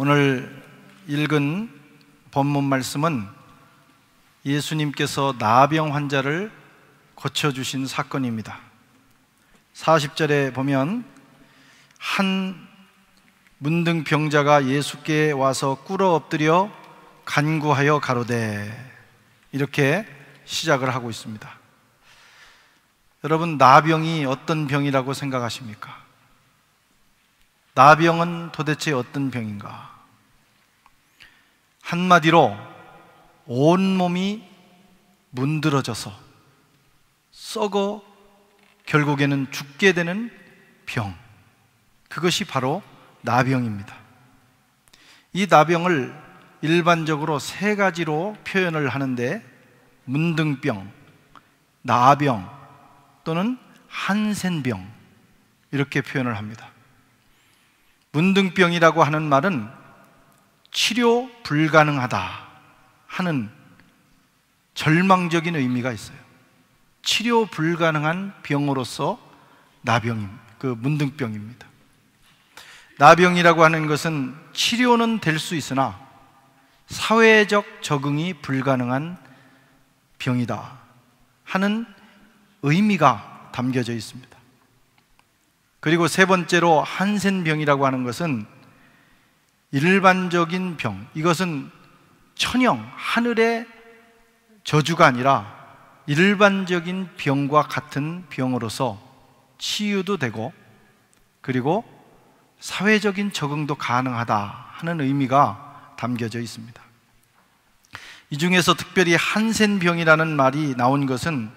오늘 읽은 본문 말씀은 예수님께서 나병 환자를 고쳐주신 사건입니다. 40절에 보면 한 문둥병자가 예수께 와서 꿇어 엎드려 간구하여 가로되, 이렇게 시작을 하고 있습니다. 여러분, 나병이 어떤 병이라고 생각하십니까? 나병은 도대체 어떤 병인가? 한마디로 온몸이 문드러져서 썩어 결국에는 죽게 되는 병, 그것이 바로 나병입니다. 이 나병을 일반적으로 세 가지로 표현을 하는데, 문둥병, 나병 또는 한센병, 이렇게 표현을 합니다. 문둥병이라고 하는 말은 치료 불가능하다 하는 절망적인 의미가 있어요. 치료 불가능한 병으로서 문둥병입니다. 나병이라고 하는 것은 치료는 될 수 있으나 사회적 적응이 불가능한 병이다 하는 의미가 담겨져 있습니다. 그리고 세 번째로 한센병이라고 하는 것은 일반적인 병, 이것은 천영, 하늘의 저주가 아니라 일반적인 병과 같은 병으로서 치유도 되고 그리고 사회적인 적응도 가능하다 하는 의미가 담겨져 있습니다. 이 중에서 특별히 한센병이라는 말이 나온 것은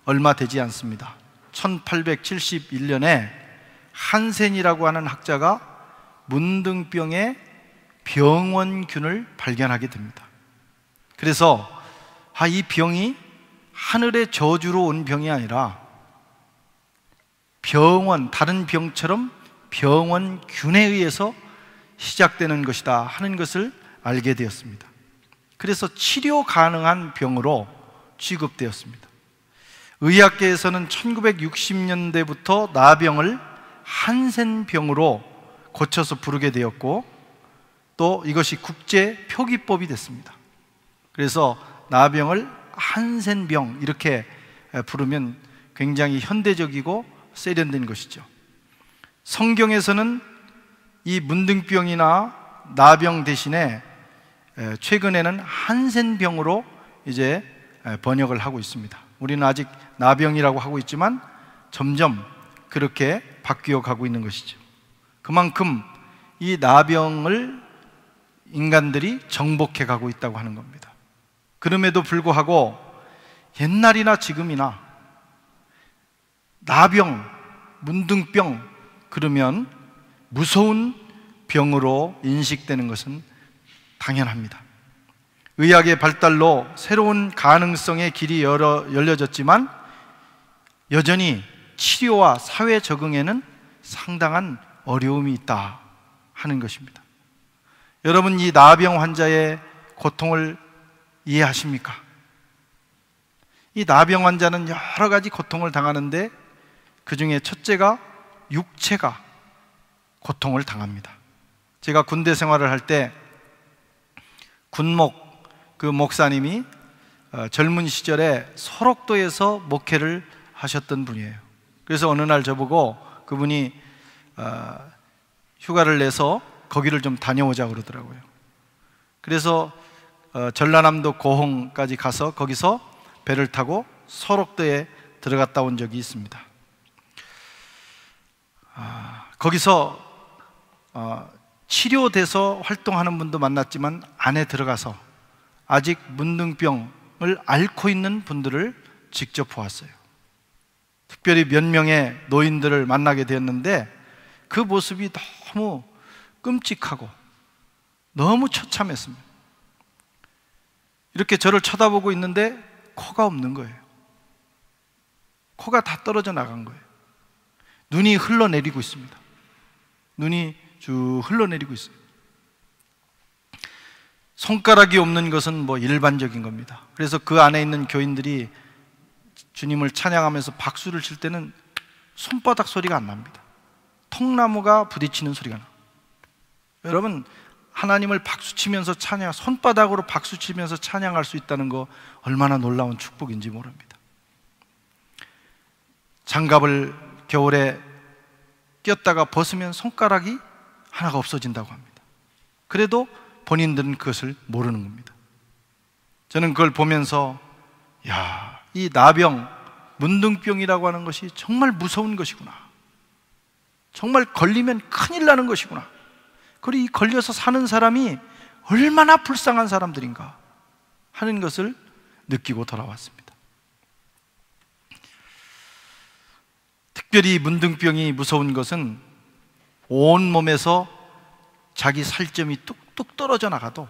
얼마 되지 않습니다. 1871년에 한센이라고 하는 학자가 문둥병의 병원균을 발견하게 됩니다. 그래서 이 병이 하늘의 저주로 온 병이 아니라 다른 병처럼 병원균에 의해서 시작되는 것이다 하는 것을 알게 되었습니다. 그래서 치료 가능한 병으로 취급되었습니다. 의학계에서는 1960년대부터 나병을 한센병으로 고쳐서 부르게 되었고, 또 이것이 국제 표기법이 됐습니다. 그래서 나병을 한센병 이렇게 부르면 굉장히 현대적이고 세련된 것이죠. 성경에서는 이 문둥병이나 나병 대신에 최근에는 한센병으로 이제 번역을 하고 있습니다. 우리는 아직 나병이라고 하고 있지만 점점 그렇게 바뀌어 가고 있는 것이죠. 그만큼 이 나병을 인간들이 정복해 가고 있다고 하는 겁니다. 그럼에도 불구하고 옛날이나 지금이나 나병, 문둥병 그러면 무서운 병으로 인식되는 것은 당연합니다. 의학의 발달로 새로운 가능성의 길이 열려졌지만 여전히 치료와 사회 적응에는 상당한 어려움이 있다 하는 것입니다. 여러분, 이 나병 환자의 고통을 이해하십니까? 이 나병 환자는 여러 가지 고통을 당하는데 그 중에 첫째가 육체가 고통을 당합니다. 제가 군대 생활을 할 때 군목 그 목사님이 젊은 시절에 소록도에서 목회를 하셨던 분이에요. 그래서 어느 날 저보고 그분이 휴가를 내서 거기를 좀 다녀오자 그러더라고요. 그래서 전라남도 고흥까지 가서 거기서 배를 타고 소록도에 들어갔다 온 적이 있습니다. 거기서 치료돼서 활동하는 분도 만났지만 안에 들어가서 아직 문둥병을 앓고 있는 분들을 직접 보았어요. 특별히 몇 명의 노인들을 만나게 되었는데 그 모습이 너무 끔찍하고 너무 처참했습니다. 이렇게 저를 쳐다보고 있는데 코가 없는 거예요. 코가 다 떨어져 나간 거예요. 눈이 흘러내리고 있습니다. 눈이 쭉 흘러내리고 있어요. 손가락이 없는 것은 일반적인 겁니다. 그래서 그 안에 있는 교인들이 주님을 찬양하면서 박수를 칠 때는 손바닥 소리가 안 납니다. 통나무가 부딪히는 소리가 나요. 여러분, 하나님을 박수치면서 손바닥으로 박수치면서 찬양할 수 있다는 거 얼마나 놀라운 축복인지 모릅니다. 장갑을 겨울에 꼈다가 벗으면 손가락이 하나가 없어진다고 합니다. 그래도 본인들은 그것을 모르는 겁니다. 저는 그걸 보면서 이 나병, 문둥병이라고 하는 것이 정말 무서운 것이구나, 정말 걸리면 큰일 나는 것이구나, 그리고 이 걸려서 사는 사람이 얼마나 불쌍한 사람들인가 하는 것을 느끼고 돌아왔습니다. 특별히 문둥병이 무서운 것은 온몸에서 자기 살점이 뚝뚝 떨어져 나가도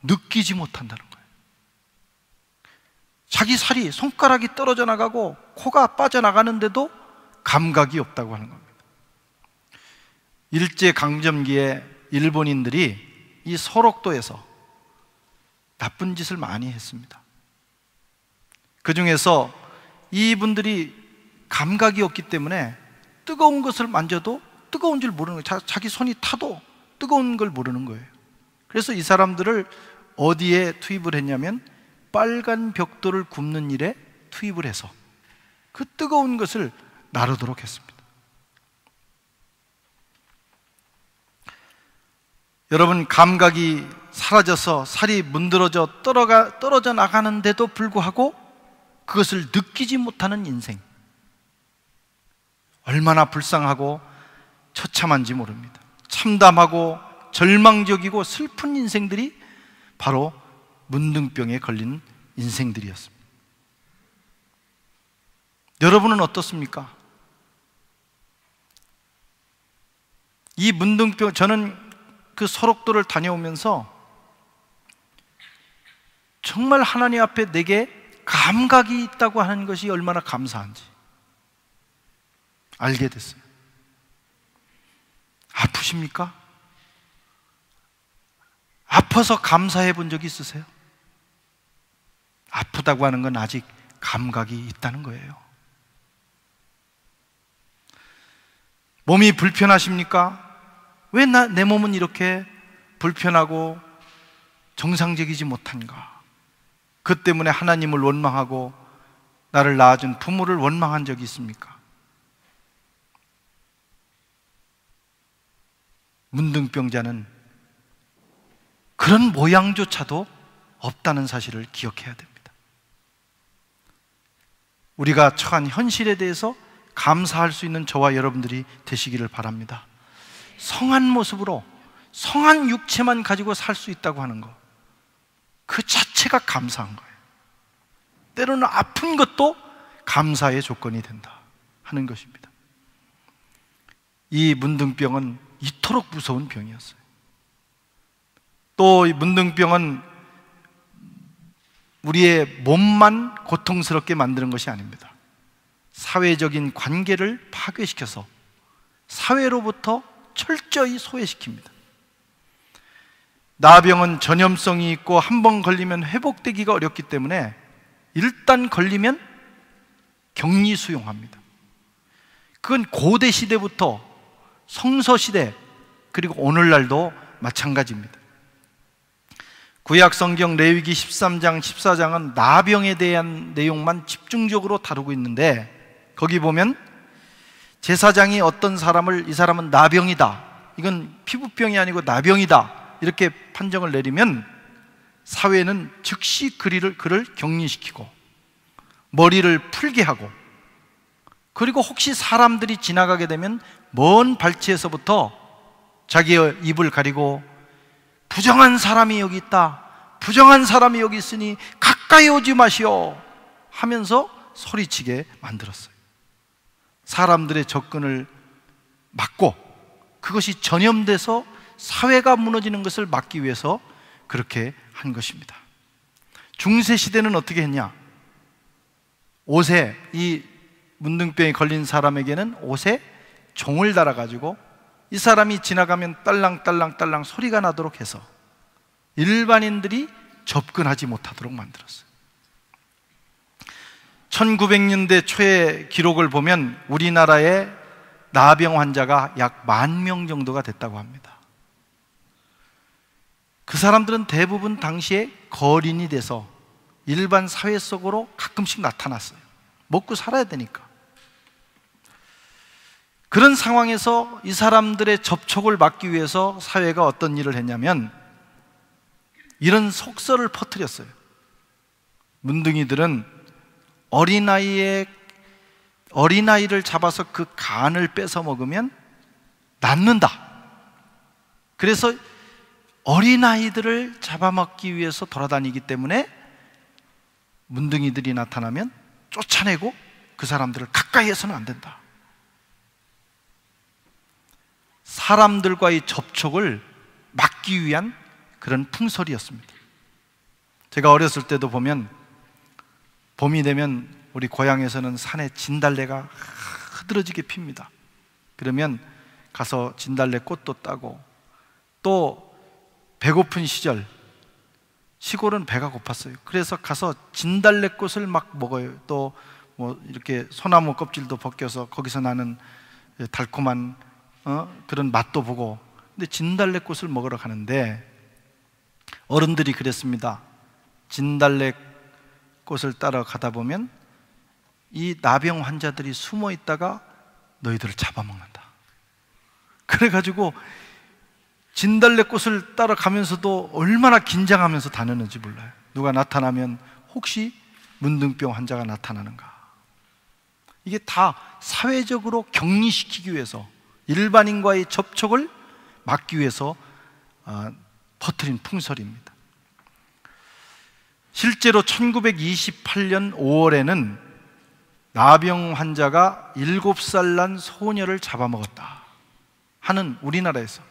느끼지 못한다는 거예요. 자기 살이, 손가락이 떨어져 나가고 코가 빠져나가는데도 감각이 없다고 하는 겁니다. 일제강점기에 일본인들이 이 소록도에서 나쁜 짓을 많이 했습니다. 그 중에서 이분들이 감각이 없기 때문에 뜨거운 것을 만져도 뜨거운 줄 모르는 거예요. 자기 손이 타도 뜨거운 걸 모르는 거예요. 그래서 이 사람들을 어디에 투입을 했냐면 빨간 벽돌을 굽는 일에 투입을 해서 그 뜨거운 것을 나르도록 했습니다. 여러분, 감각이 사라져서 살이 문드러져 떨어져 나가는데도 불구하고 그것을 느끼지 못하는 인생, 얼마나 불쌍하고 처참한지 모릅니다. 참담하고 절망적이고 슬픈 인생들이 바로 문둥병에 걸린 인생들이었습니다. 여러분은 어떻습니까? 이 문둥병, 저는 그 소록도를 다녀오면서 정말 하나님 앞에 내게 감각이 있다고 하는 것이 얼마나 감사한지 알게 됐어요. 아프십니까? 아파서 감사해 본 적 있으세요? 아프다고 하는 건 아직 감각이 있다는 거예요. 몸이 불편하십니까? 왜 내 몸은 이렇게 불편하고 정상적이지 못한가? 그 때문에 하나님을 원망하고 나를 낳아준 부모를 원망한 적이 있습니까? 문둥병자는 그런 모양조차도 없다는 사실을 기억해야 됩니다. 우리가 처한 현실에 대해서 감사할 수 있는 저와 여러분들이 되시기를 바랍니다. 성한 모습으로 성한 육체만 가지고 살 수 있다고 하는 것, 그 자체가 감사한 거예요. 때로는 아픈 것도 감사의 조건이 된다 하는 것입니다. 이 문둥병은 이토록 무서운 병이었어요. 또 이 문둥병은 우리의 몸만 고통스럽게 만드는 것이 아닙니다. 사회적인 관계를 파괴시켜서 사회로부터 철저히 소외시킵니다. 나병은 전염성이 있고 한 번 걸리면 회복되기가 어렵기 때문에 일단 걸리면 격리 수용합니다. 그건 고대 시대부터 성서 시대 그리고 오늘날도 마찬가지입니다. 구약 성경 레위기 13장 14장은 나병에 대한 내용만 집중적으로 다루고 있는데, 거기 보면 제사장이 어떤 사람을 이 사람은 나병이다, 이건 피부병이 아니고 나병이다 이렇게 판정을 내리면 사회는 즉시 그를 격리시키고 머리를 풀게 하고, 그리고 혹시 사람들이 지나가게 되면 먼 발치에서부터 자기의 입을 가리고 부정한 사람이 여기 있다, 부정한 사람이 여기 있으니 가까이 오지 마시오 하면서 소리치게 만들었어요. 사람들의 접근을 막고 그것이 전염돼서 사회가 무너지는 것을 막기 위해서 그렇게 한 것입니다. 중세 시대는 어떻게 했냐? 옷에, 이 문둥병에 걸린 사람에게는 옷에 종을 달아가지고 이 사람이 지나가면 딸랑딸랑딸랑 소리가 나도록 해서 일반인들이 접근하지 못하도록 만들었어요. 1900년대 초의 기록을 보면 우리나라의 나병 환자가 약 10,000명 정도가 됐다고 합니다. 그 사람들은 대부분 당시에 거린이 돼서 일반 사회 속으로 가끔씩 나타났어요. 먹고 살아야 되니까. 그런 상황에서 이 사람들의 접촉을 막기 위해서 사회가 어떤 일을 했냐면 이런 속설을 퍼뜨렸어요. 문둥이들은 어린아이를 잡아서 그 간을 뺏어 먹으면 낫는다. 그래서 어린아이들을 잡아먹기 위해서 돌아다니기 때문에 문둥이들이 나타나면 쫓아내고 그 사람들을 가까이 해서는 안 된다. 사람들과의 접촉을 막기 위한 그런 풍설이었습니다. 제가 어렸을 때도 보면 봄이 되면 우리 고향에서는 산에 진달래가 흐드러지게 핍니다. 그러면 가서 진달래 꽃도 따고, 또 배고픈 시절, 시골은 배가 고팠어요. 그래서 가서 진달래 꽃을 막 먹어요. 또 뭐 이렇게 소나무 껍질도 벗겨서 거기서 나는 달콤한 그런 맛도 보고. 근데 진달래 꽃을 먹으러 가는데 어른들이 그랬습니다. 진달래 꽃을 따라 가다 보면 이 나병 환자들이 숨어 있다가 너희들을 잡아먹는다. 그래가지고 진달래 꽃을 따라가면서도 얼마나 긴장하면서 다녔는지 몰라요. 누가 나타나면 혹시 문둥병 환자가 나타나는가. 이게 다 사회적으로 격리시키기 위해서, 일반인과의 접촉을 막기 위해서 퍼뜨린 풍설입니다. 실제로 1928년 5월에는 나병 환자가 7살 난 소녀를 잡아먹었다 하는 우리나라에서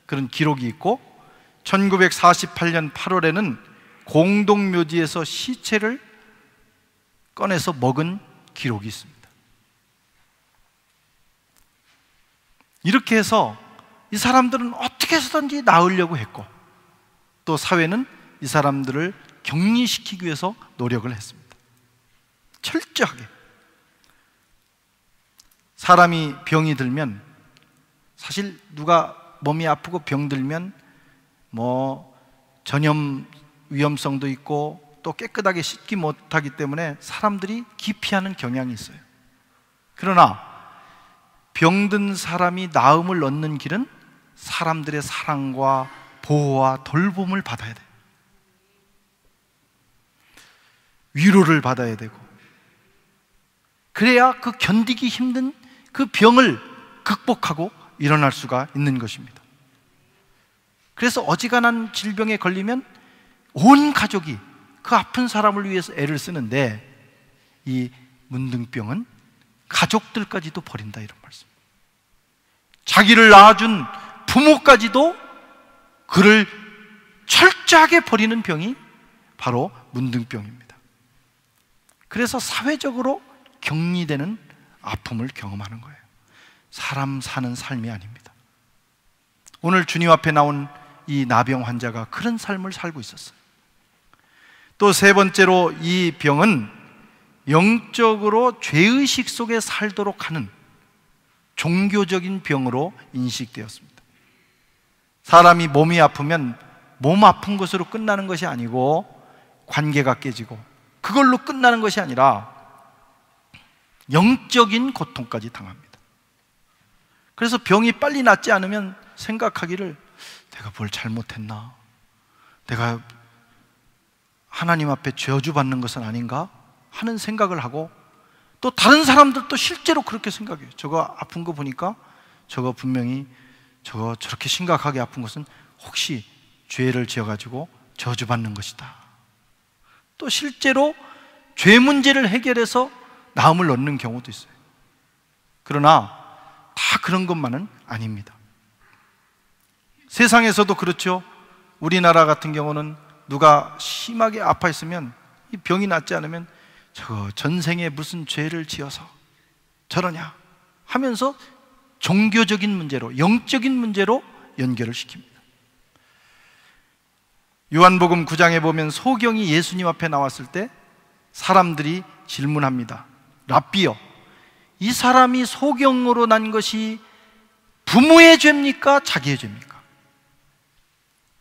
그런 기록이 있고, 1948년 8월에는 공동묘지에서 시체를 꺼내서 먹은 기록이 있습니다. 이렇게 해서 이 사람들은 어떻게 해서든지 나으려고 했고, 또 사회는 이 사람들을 격리시키기 위해서 노력을 했습니다. 철저하게. 사람이 병이 들면, 사실 누가 몸이 아프고 병들면 뭐 전염 위험성도 있고 또 깨끗하게 씻지 못하기 때문에 사람들이 기피하는 경향이 있어요. 그러나 병든 사람이 나음을 얻는 길은 사람들의 사랑과 보호와 돌봄을 받아야 돼요. 위로를 받아야 되고, 그래야 그 견디기 힘든 그 병을 극복하고 일어날 수가 있는 것입니다. 그래서 어지간한 질병에 걸리면 온 가족이 그 아픈 사람을 위해서 애를 쓰는데, 이 문둥병은 가족들까지도 버린다, 이런 말씀. 자기를 낳아준 부모까지도 그를 철저하게 버리는 병이 바로 문둥병입니다. 그래서 사회적으로 격리되는 아픔을 경험하는 거예요. 사람 사는 삶이 아닙니다. 오늘 주님 앞에 나온 이 나병 환자가 그런 삶을 살고 있었어요. 또 세 번째로, 이 병은 영적으로 죄의식 속에 살도록 하는 종교적인 병으로 인식되었습니다. 사람이 몸이 아프면 몸 아픈 것으로 끝나는 것이 아니고 관계가 깨지고 그걸로 끝나는 것이 아니라 영적인 고통까지 당합니다. 그래서 병이 빨리 낫지 않으면 생각하기를, 내가 뭘 잘못했나? 내가 하나님 앞에 저주받는 것은 아닌가? 하는 생각을 하고, 또 다른 사람들도 실제로 그렇게 생각해요. 저거 아픈 거 보니까 저거 분명히 저렇게 심각하게 아픈 것은 혹시 죄를 지어가지고 저주받는 것이다. 또 실제로 죄 문제를 해결해서 나음을 얻는 경우도 있어요. 그러나 다 그런 것만은 아닙니다. 세상에서도 그렇죠. 우리나라 같은 경우는 누가 심하게 아파있으면, 이 병이 낫지 않으면 저거 전생에 무슨 죄를 지어서 저러냐 하면서 종교적인 문제로, 영적인 문제로 연결을 시킵니다. 요한복음 9장에 보면 소경이 예수님 앞에 나왔을 때 사람들이 질문합니다. 랍비여, 이 사람이 소경으로 난 것이 부모의 죄입니까? 자기의 죄입니까?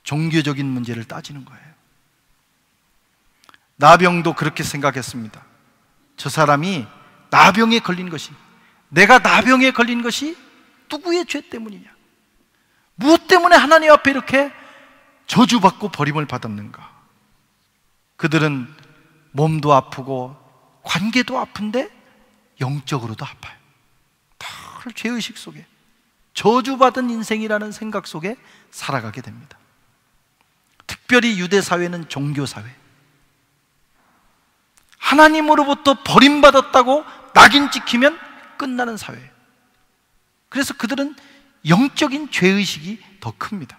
종교적인 문제를 따지는 거예요. 나병도 그렇게 생각했습니다. 저 사람이 나병에 걸린 것이, 내가 나병에 걸린 것이 누구의 죄 때문이냐, 무엇 때문에 하나님 앞에 이렇게 저주받고 버림을 받았는가. 그들은 몸도 아프고 관계도 아픈데 영적으로도 아파요. 늘 죄의식 속에, 저주받은 인생이라는 생각 속에 살아가게 됩니다. 특별히 유대 사회는 종교 사회, 하나님으로부터 버림받았다고 낙인 찍히면 끝나는 사회예요. 그래서 그들은 영적인 죄의식이 더 큽니다.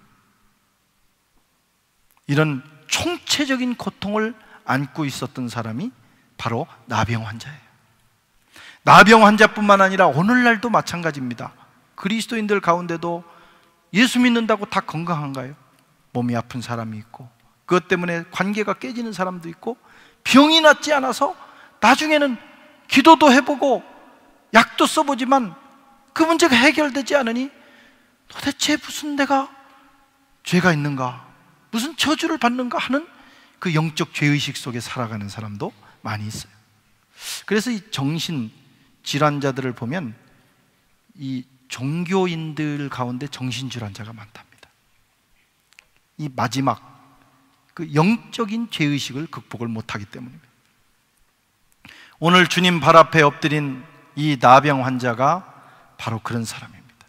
이런 총체적인 고통을 안고 있었던 사람이 바로 나병 환자예요. 나병 환자뿐만 아니라 오늘날도 마찬가지입니다. 그리스도인들 가운데도 예수 믿는다고 다 건강한가요? 몸이 아픈 사람이 있고, 그것 때문에 관계가 깨지는 사람도 있고, 병이 낫지 않아서 나중에는 기도도 해보고 약도 써보지만 그 문제가 해결되지 않으니 도대체 무슨 내가 죄가 있는가, 무슨 저주를 받는가 하는 그 영적 죄의식 속에 살아가는 사람도 많이 있어요. 그래서 이 정신 질환자들을 보면 이 종교인들 가운데 정신질환자가 많답니다. 이 마지막 그 영적인 죄의식을 극복을 못하기 때문입니다. 오늘 주님 발 앞에 엎드린 이 나병 환자가 바로 그런 사람입니다.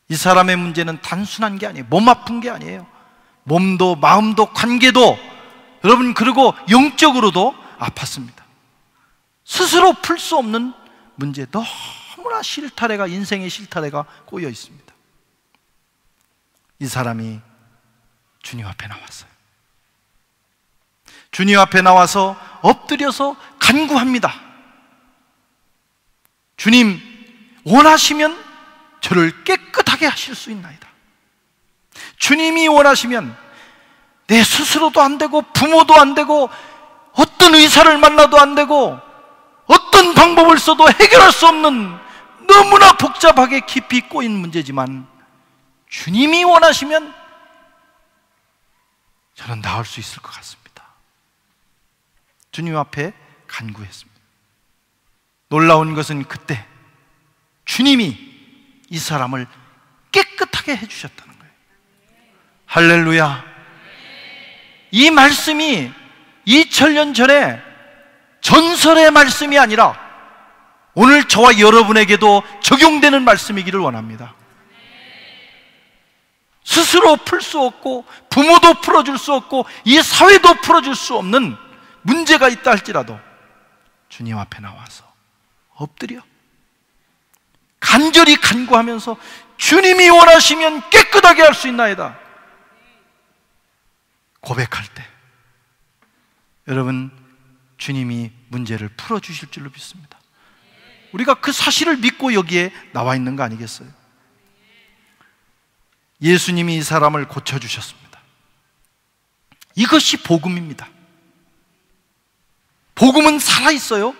이 사람의 문제는 단순한 게 아니에요. 몸 아픈 게 아니에요. 몸도 마음도 관계도, 여러분, 그리고 영적으로도 아팠습니다. 스스로 풀 수 없는 문제, 너무나 실타래가, 인생의 실타래가 꼬여 있습니다. 이 사람이 주님 앞에 나왔어요. 주님 앞에 나와서 엎드려서 간구합니다. 주님, 원하시면 저를 깨끗하게 하실 수 있나이다. 주님이 원하시면 내 스스로도 안 되고, 부모도 안 되고, 어떤 의사를 만나도 안 되고, 어떤 방법을 써도 해결할 수 없는 너무나 복잡하게 깊이 꼬인 문제지만, 주님이 원하시면 저는 나을 수 있을 것 같습니다. 주님 앞에 간구했습니다. 놀라운 것은 그때 주님이 이 사람을 깨끗하게 해주셨다는 거예요. 할렐루야. 이 말씀이 2000년 전에 전설의 말씀이 아니라 오늘 저와 여러분에게도 적용되는 말씀이기를 원합니다. 스스로 풀 수 없고, 부모도 풀어줄 수 없고, 이 사회도 풀어줄 수 없는 문제가 있다 할지라도 주님 앞에 나와서 엎드려 간절히 간구하면서 주님이 원하시면 깨끗하게 할 수 있나이다 고백할 때, 여러분, 주님이 문제를 풀어주실 줄로 믿습니다. 우리가 그 사실을 믿고 여기에 나와 있는 거 아니겠어요? 예수님이 이 사람을 고쳐주셨습니다. 이것이 복음입니다. 복음은 살아있어요.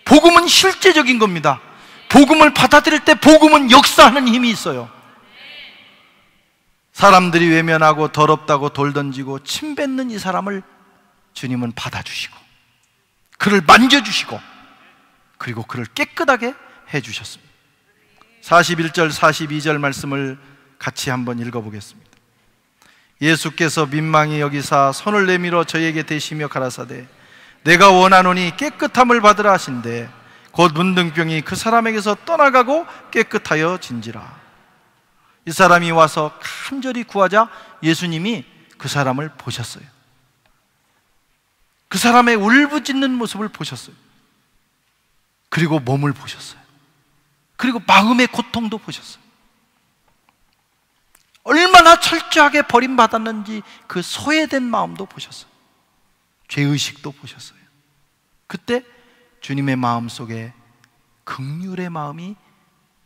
복음은 실제적인 겁니다. 복음을 받아들일 때 복음은 역사하는 힘이 있어요. 사람들이 외면하고 더럽다고 돌 던지고 침 뱉는 이 사람을 주님은 받아주시고, 그를 만져주시고, 그리고 그를 깨끗하게 해주셨습니다. 41절 42절 말씀을 같이 한번 읽어보겠습니다. 예수께서 민망히 여기사 손을 내밀어 저에게 대시며 가라사대 내가 원하노니 깨끗함을 받으라 하신대 곧 문둥병이 그 사람에게서 떠나가고 깨끗하여 진지라. 이 사람이 와서 간절히 구하자 예수님이 그 사람을 보셨어요. 그 사람의 울부짖는 모습을 보셨어요. 그리고 몸을 보셨어요. 그리고 마음의 고통도 보셨어요. 얼마나 철저하게 버림받았는지 그 소외된 마음도 보셨어요. 죄의식도 보셨어요. 그때 주님의 마음 속에 긍휼의 마음이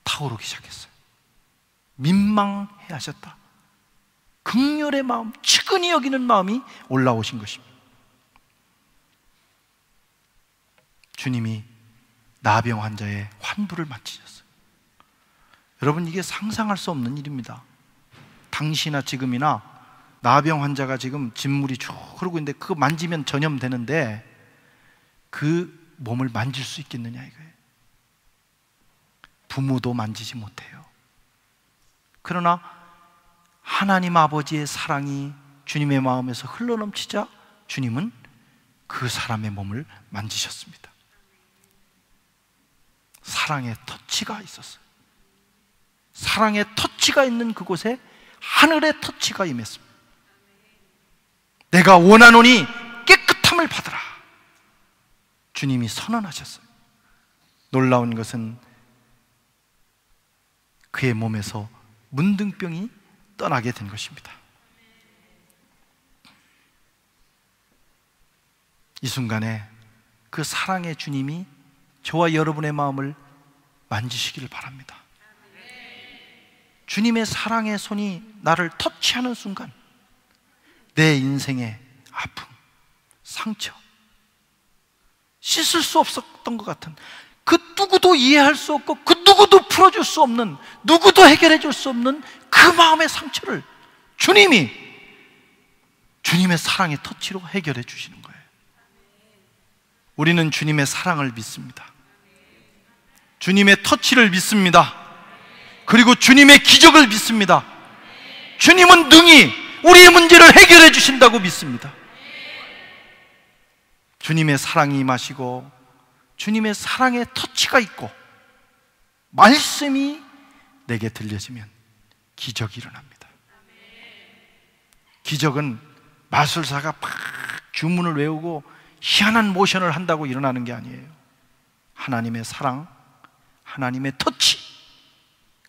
타오르기 시작했어요. 민망해 하셨다. 긍휼의 마음, 측은히 여기는 마음이 올라오신 것입니다. 주님이 나병 환자의 환부를 마치셨어요. 여러분, 이게 상상할 수 없는 일입니다. 당시나 지금이나 나병 환자가 지금 진물이 쭉 흐르고 있는데 그거 만지면 전염되는데 그 몸을 만질 수 있겠느냐 이거예요. 부모도 만지지 못해요. 그러나 하나님 아버지의 사랑이 주님의 마음에서 흘러넘치자 주님은 그 사람의 몸을 만지셨습니다. 사랑의 터치가 있었어요. 사랑의 터치가 있는 그곳에 하늘의 터치가 임했습니다. 내가 원하노니 깨끗함을 받으라. 주님이 선언하셨어요. 놀라운 것은 그의 몸에서 문둥병이 떠나게 된 것입니다. 이 순간에 그 사랑의 주님이 저와 여러분의 마음을 만지시기를 바랍니다. 주님의 사랑의 손이 나를 터치하는 순간 내 인생의 아픔, 상처, 씻을 수 없었던 것 같은 그 누구도 이해할 수 없고 그 누구도 풀어줄 수 없는, 누구도 해결해 줄 수 없는 그 마음의 상처를 주님이 주님의 사랑의 터치로 해결해 주시는 거예요. 우리는 주님의 사랑을 믿습니다. 주님의 터치를 믿습니다. 그리고 주님의 기적을 믿습니다. 주님은 능히 우리의 문제를 해결해 주신다고 믿습니다. 주님의 사랑이 임하시고 주님의 사랑의 터치가 있고 말씀이 내게 들려지면 기적이 일어납니다. 기적은 마술사가 막 주문을 외우고 희한한 모션을 한다고 일어나는 게 아니에요. 하나님의 사랑, 하나님의 터치,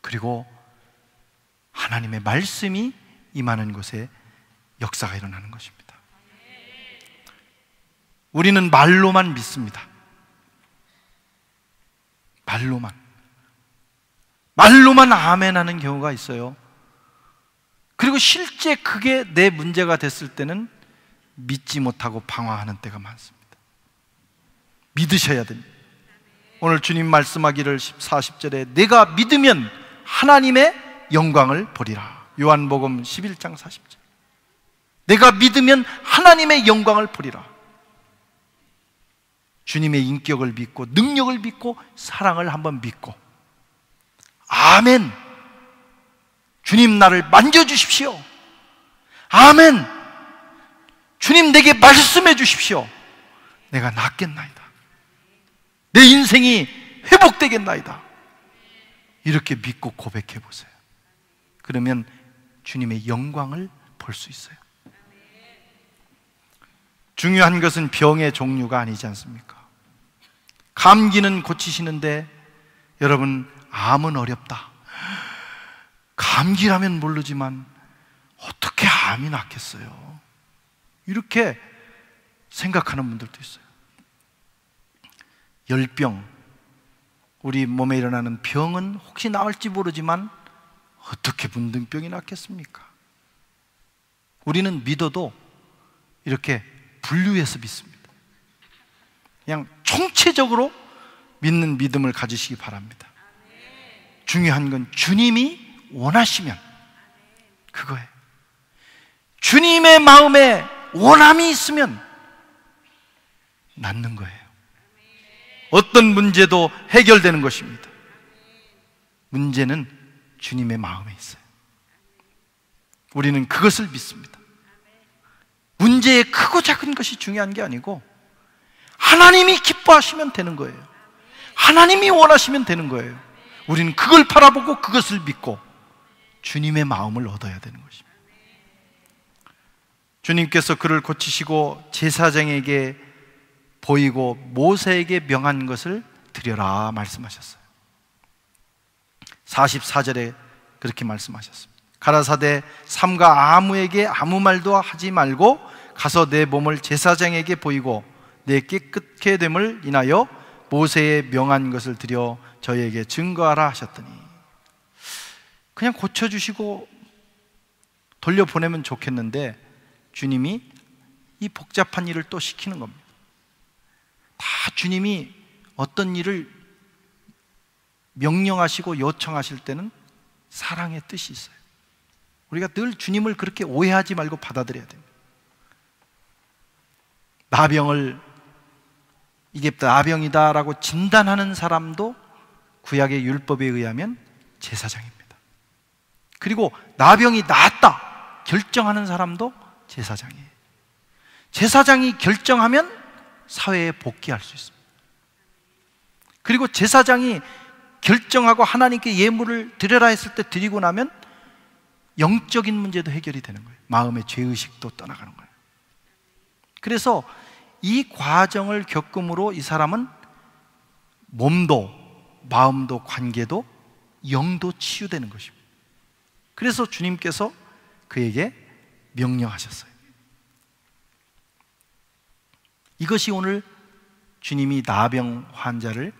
그리고 하나님의 말씀이 임하는 곳에 역사가 일어나는 것입니다. 우리는 말로만 믿습니다. 말로만 아멘하는 경우가 있어요. 그리고 실제 그게 내 문제가 됐을 때는 믿지 못하고 방황하는 때가 많습니다. 믿으셔야 됩니다. 오늘 주님 말씀하기를 40절에 내가 믿으면 하나님의 영광을 보리라. 요한복음 11장 40절. 내가 믿으면 하나님의 영광을 보리라. 주님의 인격을 믿고 능력을 믿고 사랑을 한번 믿고 아멘, 주님 나를 만져주십시오. 아멘, 주님 내게 말씀해 주십시오. 내가 낫겠나이다. 내 인생이 회복되겠나이다. 이렇게 믿고 고백해 보세요. 그러면 주님의 영광을 볼 수 있어요. 중요한 것은 병의 종류가 아니지 않습니까? 감기는 고치시는데 여러분, 암은 어렵다. 감기라면 모르지만 어떻게 암이 낫겠어요? 이렇게 생각하는 분들도 있어요. 열병, 우리 몸에 일어나는 병은 혹시 나을지 모르지만 어떻게 문둥병이 낫겠습니까? 우리는 믿어도 이렇게 분류해서 믿습니다. 그냥 총체적으로 믿는 믿음을 가지시기 바랍니다. 중요한 건 주님이 원하시면 그거예요. 주님의 마음에 원함이 있으면 낫는 거예요. 어떤 문제도 해결되는 것입니다. 문제는 주님의 마음에 있어요. 우리는 그것을 믿습니다. 문제의 크고 작은 것이 중요한 게 아니고 하나님이 기뻐하시면 되는 거예요. 하나님이 원하시면 되는 거예요. 우리는 그걸 바라보고 그것을 믿고 주님의 마음을 얻어야 되는 것입니다. 주님께서 그를 고치시고 제사장에게 보이고 모세에게 명한 것을 드려라 말씀하셨어요. 44절에 그렇게 말씀하셨습니다. 가라사대 삼가 아무에게 아무 말도 하지 말고 가서 내 몸을 제사장에게 보이고 내 깨끗게 됨을 인하여 모세의 명한 것을 드려 저에게 증거하라 하셨더니, 그냥 고쳐주시고 돌려보내면 좋겠는데 주님이 이 복잡한 일을 또 시키는 겁니다. 다 주님이 어떤 일을 명령하시고 요청하실 때는 사랑의 뜻이 있어요. 우리가 늘 주님을 그렇게 오해하지 말고 받아들여야 됩니다. 나병을 이게 나병이다라고 진단하는 사람도 구약의 율법에 의하면 제사장입니다. 그리고 나병이 낫다 결정하는 사람도 제사장이에요. 제사장이 결정하면 사회에 복귀할 수 있습니다. 그리고 제사장이 결정하고 하나님께 예물을 드려라 했을 때 드리고 나면 영적인 문제도 해결이 되는 거예요. 마음의 죄의식도 떠나가는 거예요. 그래서 이 과정을 겪음으로 이 사람은 몸도 마음도 관계도 영도 치유되는 것입니다. 그래서 주님께서 그에게 명령하셨어요. 이것이 오늘 주님이 나병 환자를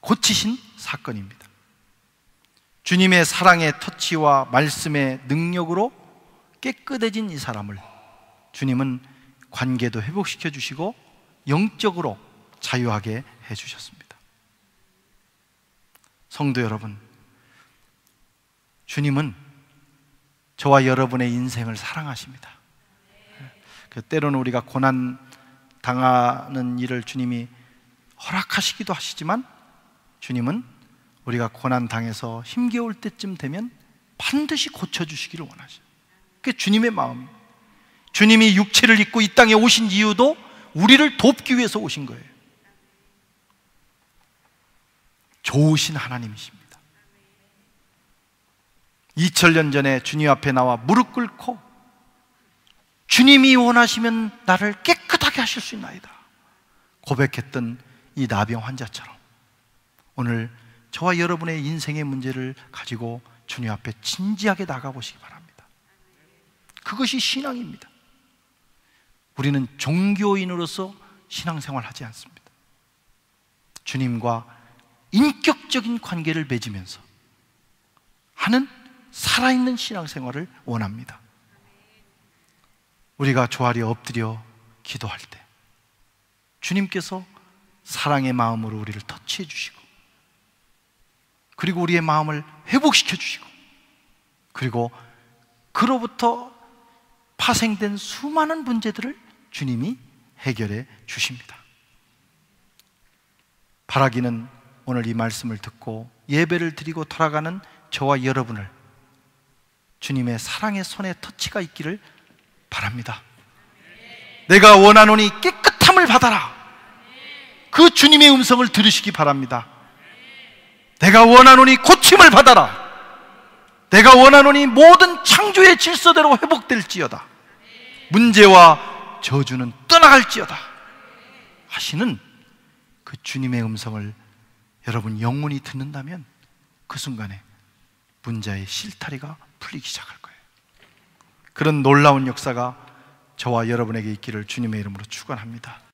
고치신 사건입니다. 주님의 사랑의 터치와 말씀의 능력으로 깨끗해진 이 사람을 주님은 관계도 회복시켜 주시고 영적으로 자유하게 해 주셨습니다. 성도 여러분, 주님은 저와 여러분의 인생을 사랑하십니다. 때로는 우리가 고난 당하는 일을 주님이 허락하시기도 하시지만 주님은 우리가 고난 당해서 힘겨울 때쯤 되면 반드시 고쳐주시기를 원하셔요. 그게 주님의 마음이에요. 주님이 육체를 입고 이 땅에 오신 이유도 우리를 돕기 위해서 오신 거예요. 좋으신 하나님이십니다. 2000년 전에 주님 앞에 나와 무릎 꿇고 주님이 원하시면 나를 깨끗하게 하실 수 있나이다 고백했던 이 나병 환자처럼 오늘 저와 여러분의 인생의 문제를 가지고 주님 앞에 진지하게 나가보시기 바랍니다. 그것이 신앙입니다. 우리는 종교인으로서 신앙생활을 하지 않습니다. 주님과 인격적인 관계를 맺으면서 하는 살아있는 신앙생활을 원합니다. 우리가 조아리 엎드려 기도할 때 주님께서 사랑의 마음으로 우리를 터치해 주시고 그리고 우리의 마음을 회복시켜 주시고 그리고 그로부터 파생된 수많은 문제들을 주님이 해결해 주십니다. 바라기는 오늘 이 말씀을 듣고 예배를 드리고 돌아가는 저와 여러분을 주님의 사랑의 손에 터치가 있기를 바랍니다. 내가 원하노니 깨끗함을 받아라. 그 주님의 음성을 들으시기 바랍니다. 내가 원하노니 고침을 받아라. 내가 원하노니 모든 창조의 질서대로 회복될지어다. 문제와 저주는 떠나갈지어다 하시는 그 주님의 음성을 여러분 영원히 듣는다면 그 순간에 문제의 실타리가 풀리기 시작할 거예요. 그런 놀라운 역사가 저와 여러분에게 있기를 주님의 이름으로 축원합니다.